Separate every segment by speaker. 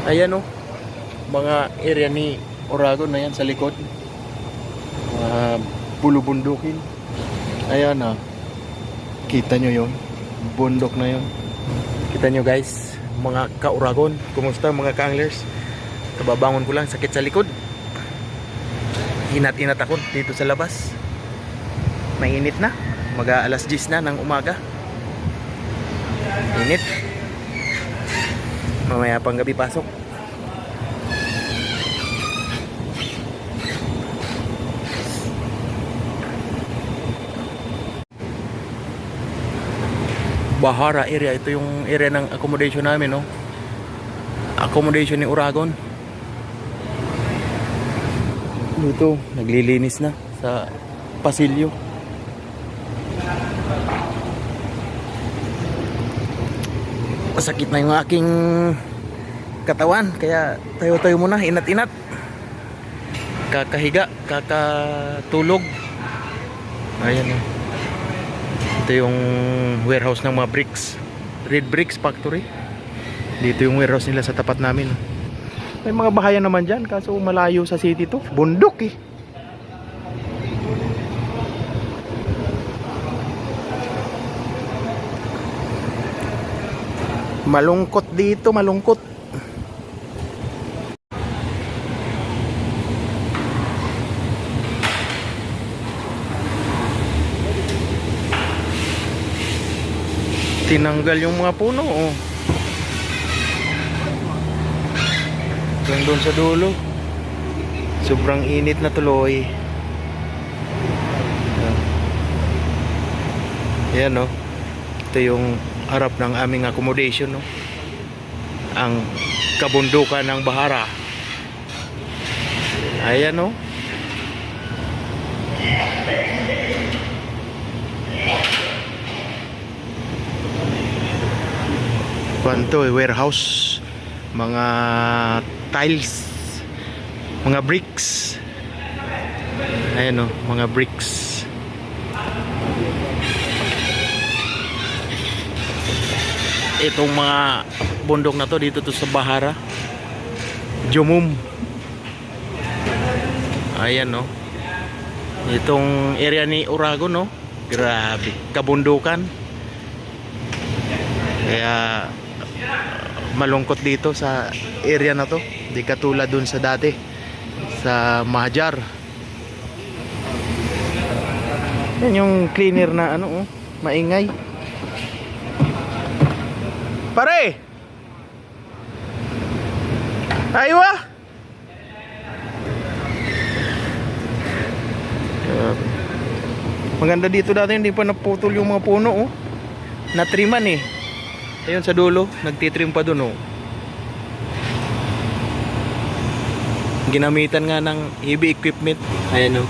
Speaker 1: Ayan o, mga area ni Oragon na yan sa likod. Bulubundukin. Ayan na. Kita nyo yon, bundok na yon. Kita nyo guys, mga ka-Oragon. Kumusta mga ka-anglers? Kababangon ko lang, sakit sa likod. Inat-inat ako dito sa labas. Mainit na, mag-alas 10 na ng umaga. Init. Mamaya pang gabi pasok. Bahara area, ito yung area ng accommodation namin, no? Accommodation ni Oragon. Dito, naglilinis na sa pasilyo. Masakit na yung aking katawan, kaya tayo-tayo muna, inat-inat. Kakahiga, kakatulog. Ayan o. Ito yung warehouse ng mga bricks, Red Bricks Factory. Dito yung warehouse nila sa tapat namin. May mga bahayan naman dyan, kaso malayo sa city to. Bundok eh. Malungkot dito, malungkot. Tinanggal yung mga puno, oh. Hanggang doon sa dulo. Sobrang init na tuloy. Yan, oh. Ito yung harap ng aming accommodation, no? Ang kabundukan ng Bahara. Ayan, no? Kwanto, warehouse, mga tiles, mga bricks. Ayan, no? Mga bricks. Itong mga bundok na to, dito to sa Bahara, Jumum. Ayan, no? Itong area ni Oragon, no? Grabe, kabundukan. Kaya malungkot dito sa area na to. Di katulad dun sa dati sa Mahjar. Yan yung cleaner na ano, oh, maingay. Pare! Aywa! Maganda dito dati, hindi pa naputol yung mga puno, oh. Natriman eh. Ayun sa dulo, nagtitrim pa dun, oh. Ginamitan nga ng heavy equipment. Ayan, oh.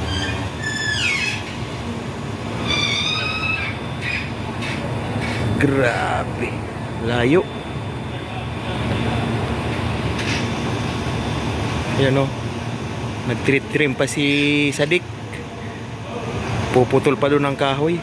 Speaker 1: Grabe. Layo. Ayan, oh. Nagtitrim pa si Sadik. Puputol pa dun ng kahoy.